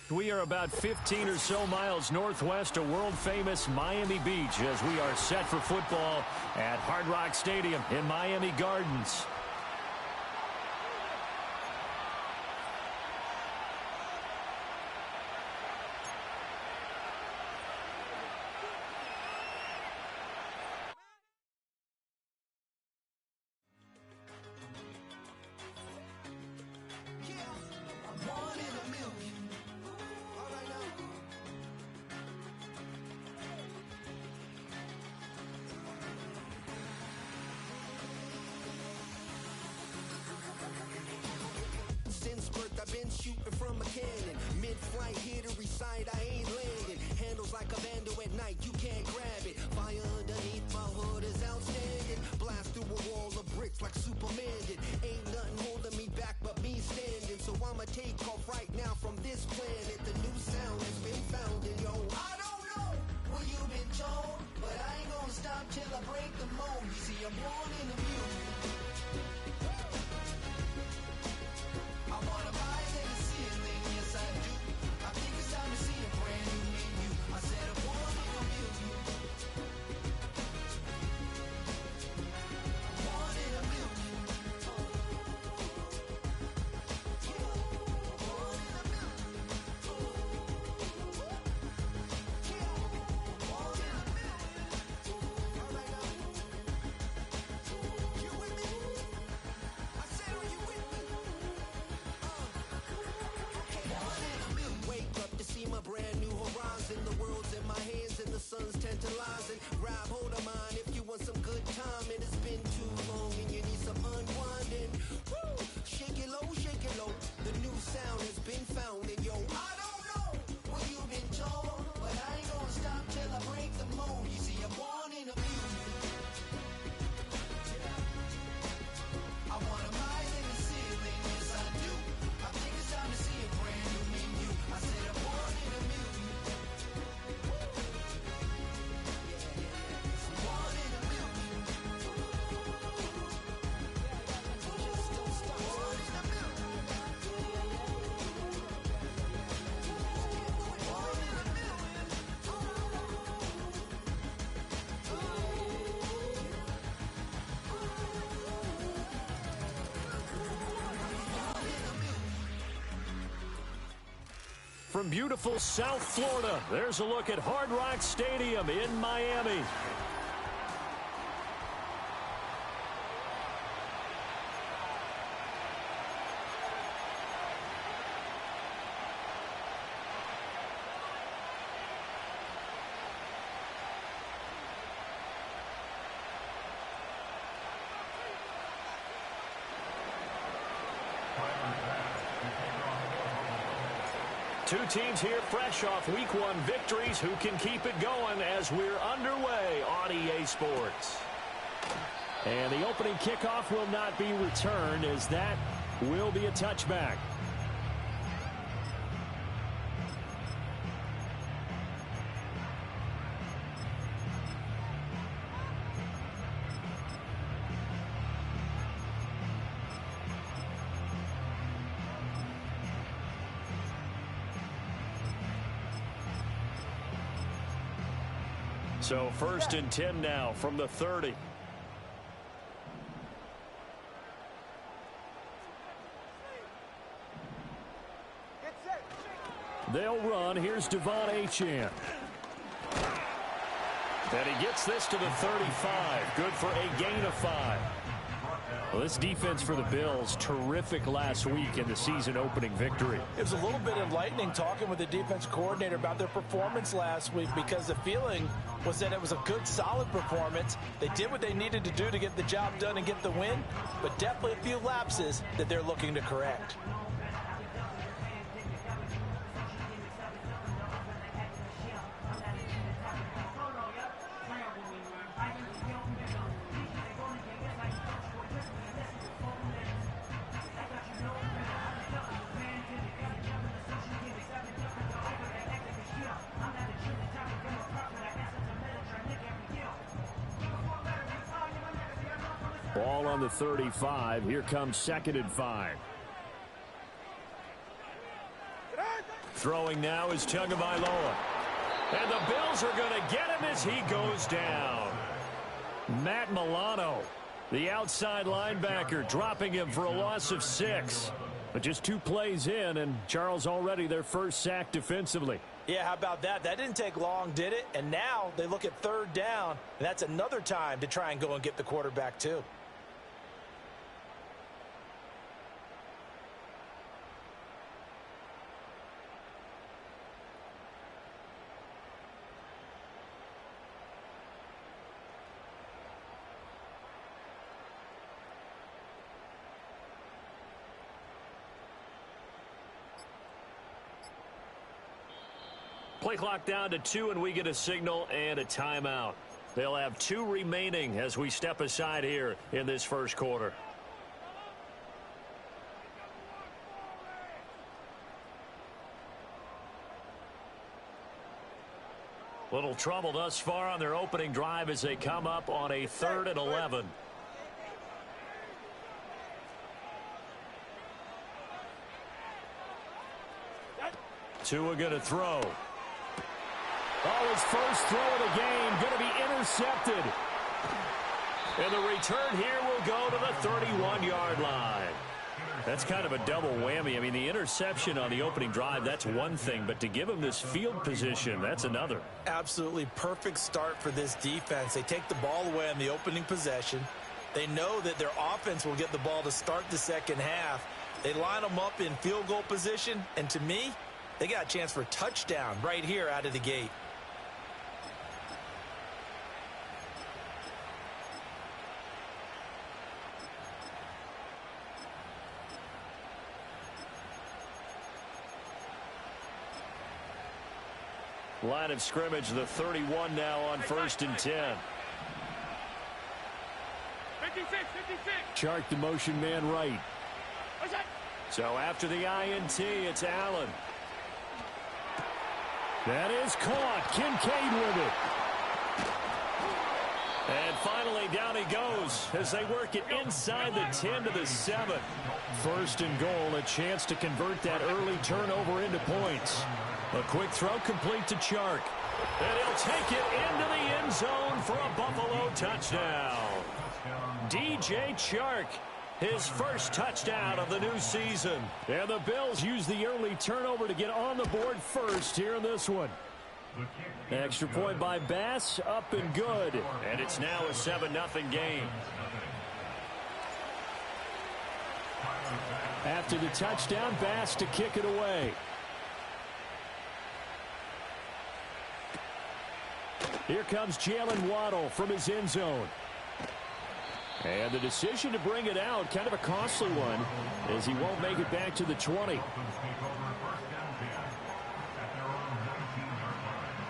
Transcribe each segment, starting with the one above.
We are about 15 or so miles northwest of world-famous Miami Beach as we are set for football at Hard Rock Stadium in Miami Gardens. I've been shooting from a cannon. Mid-flight, here to recite, I ain't landing. Handles like a vandal at night, you can't grab it. Fire underneath my hood is outstanding. Blast through a wall of bricks like Superman did. Ain't nothing holding me back but me standing. So I'ma take off right now from this planet. The new sound has been found and yo, I don't know what you've been told, but I ain't gonna stop till I break the mold. You see, I'm born in the music. I wanna rise in the ceiling, yes I do. I think it's time to see a brand new menu. I said I'm born in a million. Born in a million. Born in a million. Born in a million. All right now. You with me? I said, are you with me? Wake up to see my brand new horizon. The world's in my hands and the sun's tantalizing. Grab hold of mine if you want some good time. And it's been too long and you need some unwinding. Woo! Shake it low, shake it low. The new sound has been found. And yo, I don't know what you've been told, but I ain't gonna stop till I break the mold. You see, I'm born in a music. I wanna rise in the ceiling, yes I do. I think it's time to see a brand new menu. I said I'm born in a million. I'm born in a million. Just don't stop. Born in a million. Born in a million. From beautiful South Florida, there's a look at Hard Rock Stadium in Miami. Two teams here fresh off Week 1 victories who can keep it going as we're underway on EA Sports. And the opening kickoff will not be returned as that will be a touchback. So 1st and 10 now from the 30. They'll run. Here's Devon Achane. And he gets this to the 35. Good for a gain of 5. Well, this defense for the Bills, terrific last week in the season-opening victory. It was a little bit enlightening talking with the defense coordinator about their performance last week because the feeling was that it was a good, solid performance. They did what they needed to do to get the job done and get the win, but definitely a few lapses that they're looking to correct. Ball on the 35. Here comes 2nd and 5. Throwing now is Tagovailoa. And the Bills are going to get him as he goes down. Matt Milano, the outside linebacker, dropping him for a loss of 6. But just 2 plays in, and Charles already their first sack defensively. Yeah, how about that? That didn't take long, did it? And now they look at 3rd down, and that's another time to try and go and get the quarterback too. Play clock down to 2, and we get a signal and a timeout. They'll have 2 remaining as we step aside here in this first quarter. Little trouble thus far on their opening drive as they come up on a 3rd and 11. Tua going to throw. Oh, his first throw of the game going to be intercepted. And the return here will go to the 31-yard line. That's kind of a double whammy. I mean, the interception on the opening drive, that's one thing. But to give him this field position, that's another. Absolutely perfect start for this defense. They take the ball away on the opening possession. They know that their offense will get the ball to start the second half. They line them up in field goal position. And to me, they got a chance for a touchdown right here out of the gate. Line of scrimmage, the 31 now on 1st and 10. 56. Chark the motion man right. So after the INT, it's Allen. That is caught. Kincaid with it. And finally, down he goes as they work it inside the 10 to the 7. 1st and goal, a chance to convert that early turnover into points. A quick throw complete to Chark. And he'll take it into the end zone for a Buffalo touchdown. DJ Chark, his first touchdown of the new season. And the Bills use the early turnover to get on the board first here in this one. Extra point by Bass, up and good. And it's now a 7-0 game. After the touchdown, Bass to kick it away. Here comes Jalen Waddle from his end zone. And the decision to bring it out, kind of a costly one, as he won't make it back to the 20.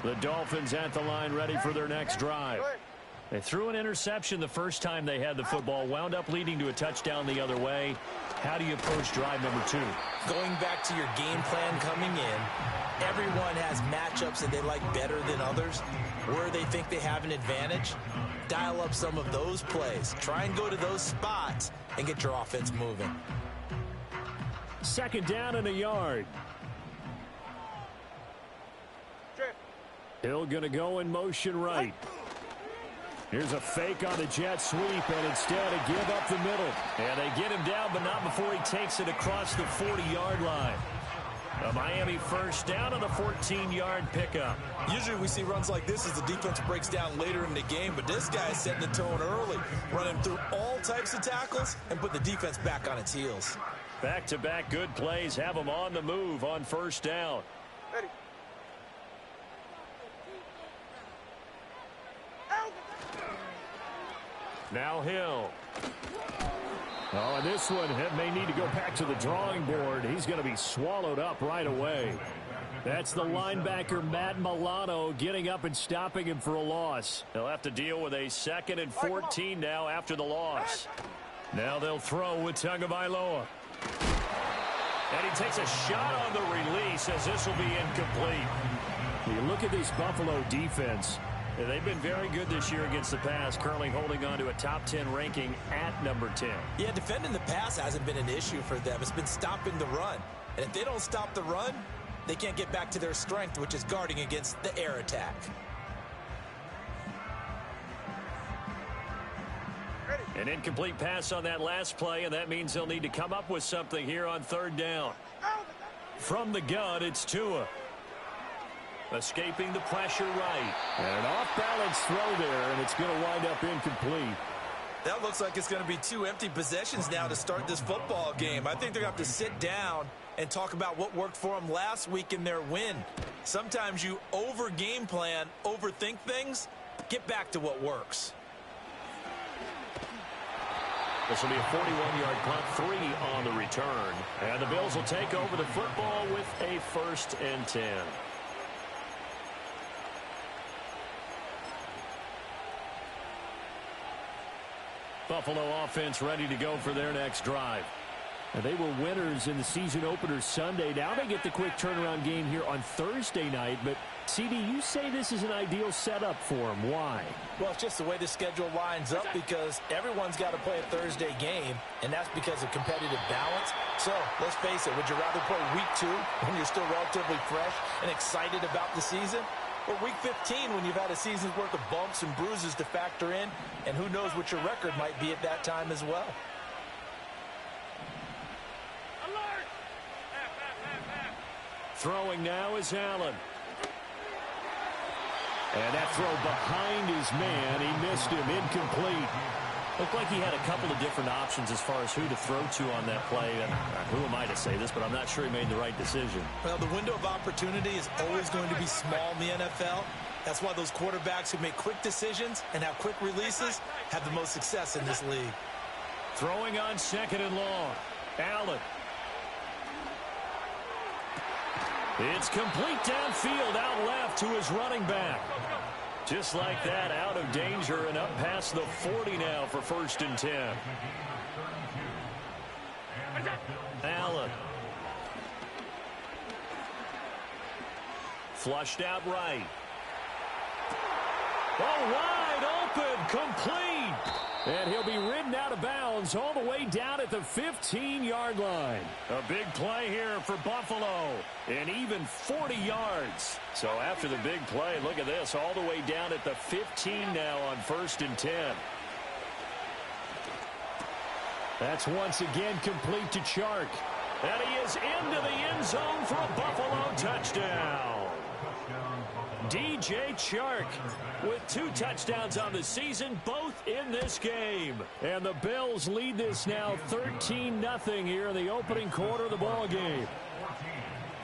The Dolphins at the line ready for their next drive. They threw an interception the first time they had the football, wound up leading to a touchdown the other way. How do you approach drive number 2? Going back to your game plan coming in, everyone has matchups that they like better than others. Where they think they have an advantage, dial up some of those plays. Try and go to those spots and get your offense moving. 2nd down and a yard. Hill going to go in motion right. Here's a fake on the jet sweep, and instead a give up the middle. And they get him down, but not before he takes it across the 40-yard line. A Miami first down on the 14-yard pickup. Usually we see runs like this as the defense breaks down later in the game, but this guy is setting the tone early, running through all types of tackles and put the defense back on its heels. Back-to-back good plays have them on the move on 1st down. Ready. Now Hill. Oh, and this one may need to go back to the drawing board. He's going to be swallowed up right away. That's the linebacker, Matt Milano, getting up and stopping him for a loss. They'll have to deal with a 2nd and 14 now after the loss. Now they'll throw with Tagovailoa. And he takes a shot on the release as this will be incomplete. You look at this Buffalo defense. They've been very good this year against the pass, currently holding on to a top 10 ranking at number 10. Yeah, defending the pass hasn't been an issue for them. It's been stopping the run. And if they don't stop the run, they can't get back to their strength, which is guarding against the air attack. An incomplete pass on that last play, and that means they'll need to come up with something here on third down. From the gun, it's Tua. Escaping the pressure right. And an off-balance throw there, and it's going to wind up incomplete. That looks like it's going to be 2 empty possessions now to start this football game. I think they're going to have to sit down and talk about what worked for them last week in their win. Sometimes you over-game plan, overthink things. Get back to what works. This will be a 41-yard punt, 3 on the return. And the Bills will take over the football with a 1st and 10. Buffalo offense ready to go for their next drive. And they were winners in the season opener Sunday. Now they get the quick turnaround game here on Thursday night. But, CD, you say this is an ideal setup for them. Why? Well, it's just the way the schedule lines up because everyone's got to play a Thursday game, and that's because of competitive balance. So, let's face it, would you rather play week 2 when you're still relatively fresh and excited about the season? Or week 15 when you've had a season's worth of bumps and bruises to factor in, and who knows what your record might be at that time as well. Throwing now is Allen. And that throw behind his man. He missed him. Incomplete. Looked like he had a couple of different options as far as who to throw to on that play. And who am I to say this, but I'm not sure he made the right decision. Well, the window of opportunity is always going to be small in the NFL. That's why those quarterbacks who make quick decisions and have quick releases have the most success in this league. Throwing on 2nd and long. Allen. It's complete downfield, out left to his running back. Just like that, out of danger and up past the 40 now for 1st and 10. Allen. Flushed out right. Oh, wide open, complete. And he'll be ridden out of bounds all the way down at the 15-yard line. A big play here for Buffalo. And even 40 yards. So after the big play, look at this, all the way down at the 15 now on 1st and 10. That's once again complete to Chark. And he is into the end zone for a Buffalo touchdown. DJ Chark with 2 touchdowns on the season, both in this game. And the Bills lead this now 13-0 here in the opening quarter of the ball game.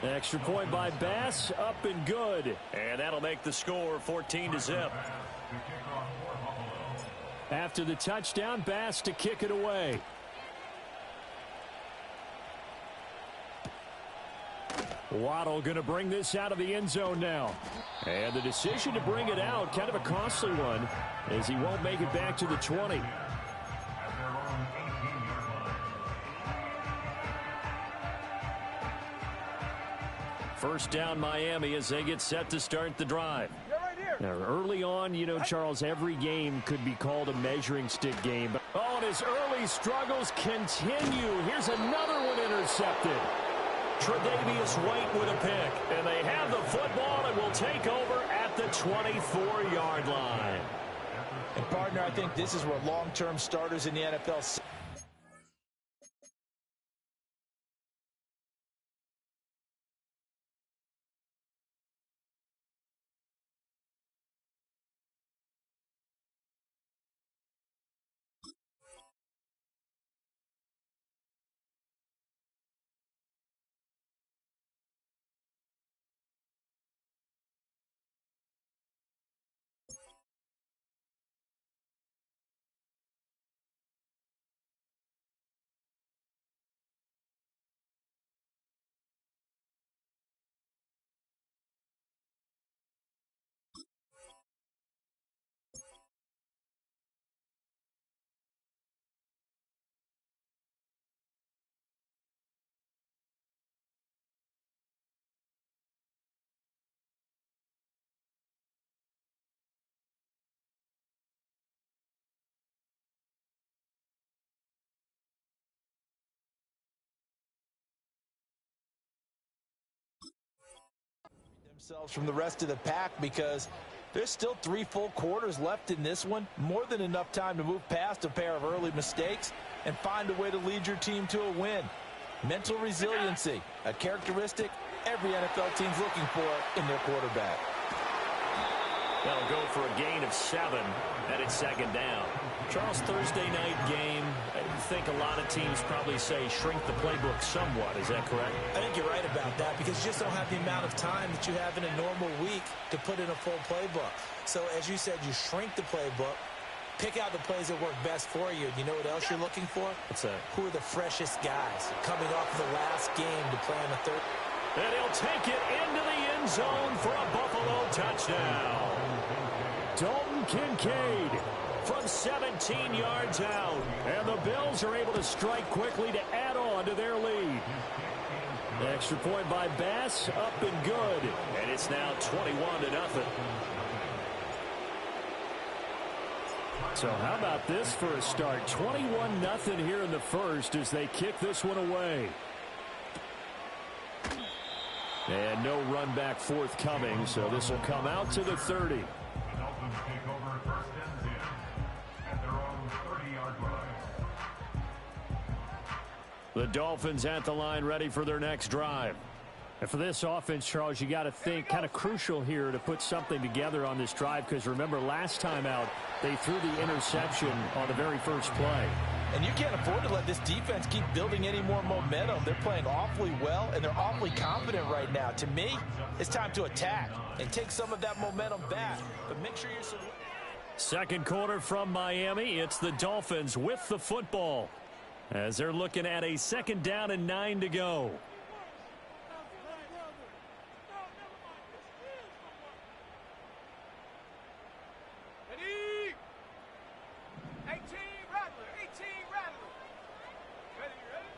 Extra point by Bass, up and good. And that'll make the score 14-0. After the touchdown, Bass to kick it away. Waddle going to bring this out of the end zone now. And the decision to bring it out, kind of a costly one, as he won't make it back to the 20. First down Miami as they get set to start the drive. Now, early on, you know, Charles, every game could be called a measuring stick game. Oh, and his early struggles continue. Here's another one intercepted. Tre'Davious White with a pick. And they have the football and will take over at the 24-yard line. And, partner, I think this is where long-term starters in the NFL themselves from the rest of the pack because there's still 3 full quarters left in this one. More than enough time to move past a pair of early mistakes and find a way to lead your team to a win. Mental resiliency, a characteristic every NFL team's looking for in their quarterback. They'll go for a gain of 7, and it's second down. Charles, Thursday night game, I think a lot of teams probably say shrink the playbook somewhat. Is that correct? I think you're right about that because you just don't have the amount of time that you have in a normal week to put in a full playbook. So as you said, you shrink the playbook, pick out the plays that work best for you. You know what else you're looking for? What's that? Who are the freshest guys coming off the last game to play in the third? And he'll take it into the end zone for a Buffalo touchdown. Dalton Kincaid from 17 yards out. And the Bills are able to strike quickly to add on to their lead. The extra point by Bass, up and good. And it's now 21-0. So how about this for a start? 21-0 here in the first as they kick this one away. And no run back forthcoming, so this will come out to the 30. Dolphins take over first and 10 at their own 30-yard line. The Dolphins at the line ready for their next drive. And for this offense, Charles, you got to think kind of crucial here to put something together on this drive because remember last time out they threw the interception on the very first play. And you can't afford to let this defense keep building any more momentum. They're playing awfully well, and they're awfully confident right now. To me, it's time to attack and take some of that momentum back. But make sure you're... Second quarter from Miami. It's the Dolphins with the football as they're looking at a second down and 9 to go.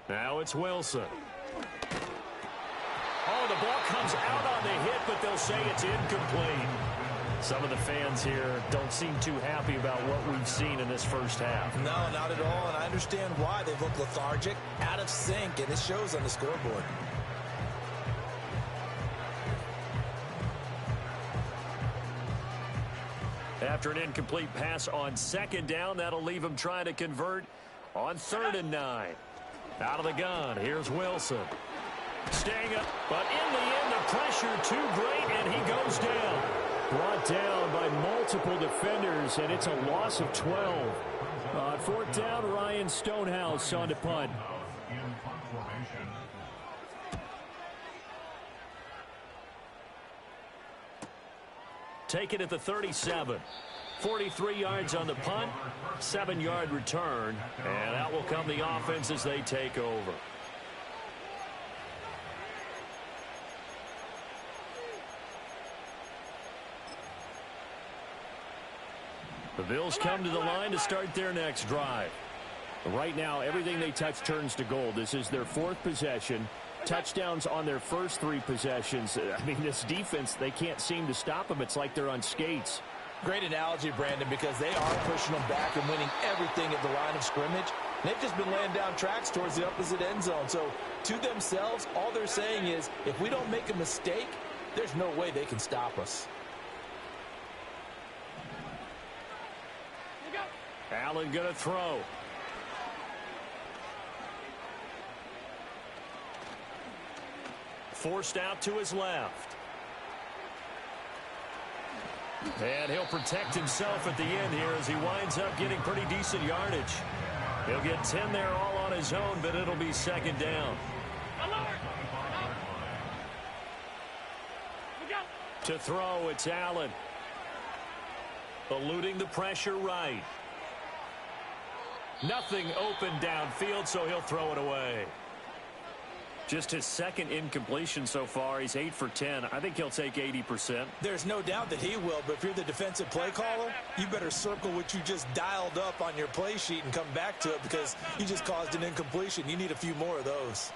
Now it's Wilson. Oh, the ball comes out on the hit, but they'll say it's incomplete. Some of the fans here don't seem too happy about what we've seen in this first half. No, not at all, and I understand why. They look lethargic, out of sync, and it shows on the scoreboard. After an incomplete pass on second down, that'll leave them trying to convert on 3rd and 9. Out of the gun, here's Wilson. Staying up, but in the end, the pressure too great, and he goes down. Brought down by multiple defenders, and it's a loss of 12. On 4th down, Ryan Stonehouse on to punt. Take it at the 37. 43 yards on the punt, 7-yard return, and out will come the offense as they take over. The Bills come to the line to start their next drive. Right now, everything they touch turns to gold. This is their 4th possession. Touchdowns on their first 3 possessions. I mean, this defense, they can't seem to stop them. It's like they're on skates. Great analogy, Brandon, because they are pushing them back and winning everything at the line of scrimmage. They've just been laying down tracks towards the opposite end zone. So to themselves, all they're saying is, if we don't make a mistake, there's no way they can stop us. Allen going to throw. Forced out to his left. And he'll protect himself at the end here as he winds up getting pretty decent yardage. He'll get 10 there all on his own, but it'll be second down. To throw, it's Allen. Eluding the pressure right. Nothing open downfield, so he'll throw it away. Just his second incompletion so far. He's 8 for 10. I think he'll take 80%. There's no doubt that he will, but if you're the defensive play caller, you better circle what you just dialed up on your play sheet and come back to it because you just caused an incompletion. You need a few more of those.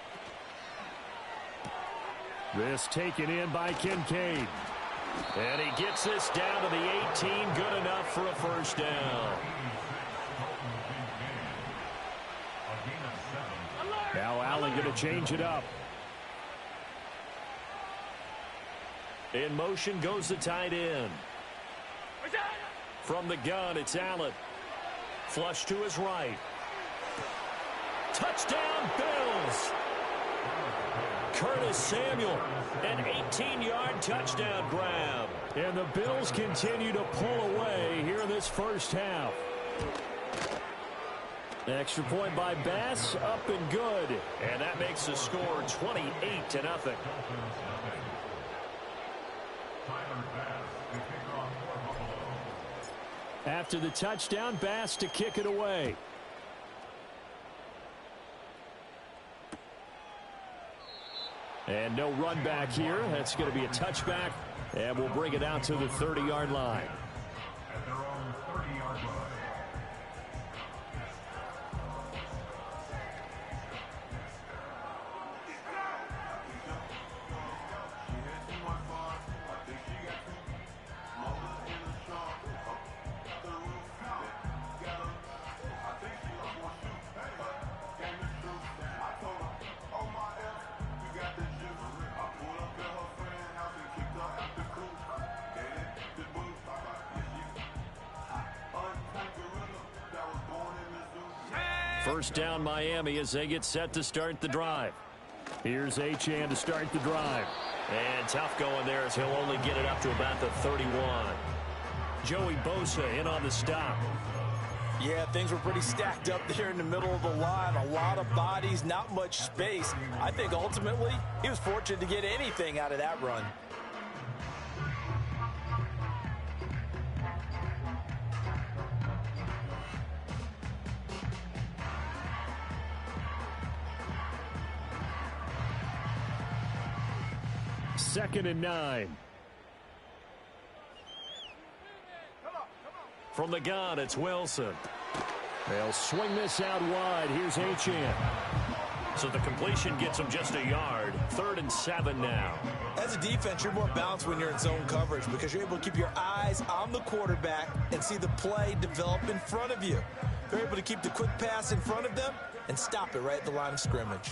This taken in by Kincaid. And he gets this down to the 18. Good enough for a first down. Now Allen going to change it up. In motion goes the tight end. From the gun, it's Allen. Flush to his right. Touchdown, Bills. Curtis Samuel, an 18-yard touchdown grab. And the Bills continue to pull away here in this first half. Extra point by Bass, up and good. And that makes the score 28-0. After the touchdown, Bass to kick it away. And no run back here. That's going to be a touchback. And we'll bring it out to the 30-yard line. At their own 30-yard line. First down, Miami, as they get set to start the drive. Here's Achane to start the drive. And tough going there as he'll only get it up to about the 31. Joey Bosa in on the stop. Yeah, things were pretty stacked up there in the middle of the line. A lot of bodies, not much space. I think ultimately he was fortunate to get anything out of that run. Second and 9. From the gun, it's Wilson. They'll swing this out wide. Here's Achane. So the completion gets him just a yard. 3rd and 7 now. As a defense, you're more balanced when you're in zone coverage because you're able to keep your eyes on the quarterback and see the play develop in front of you. You're able to keep the quick pass in front of them and stop it right at the line of scrimmage.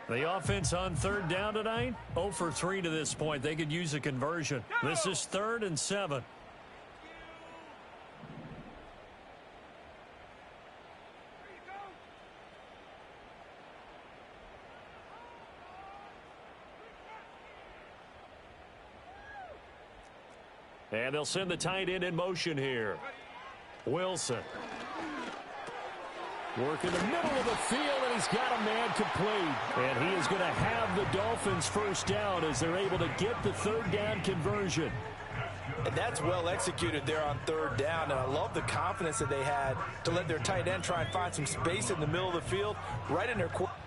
The offense on 3rd down tonight, 0 for 3 to this point. They could use a conversion. This is 3rd and 7. And they'll send the tight end in motion here. Wilson. Work in the middle of the field, and he's got a man complete. And he is going to have the Dolphins first down as they're able to get the 3rd down conversion. And that's well executed there on 3rd down. And I love the confidence that they had to let their tight end try and find some space in the middle of the field right in their quarterback.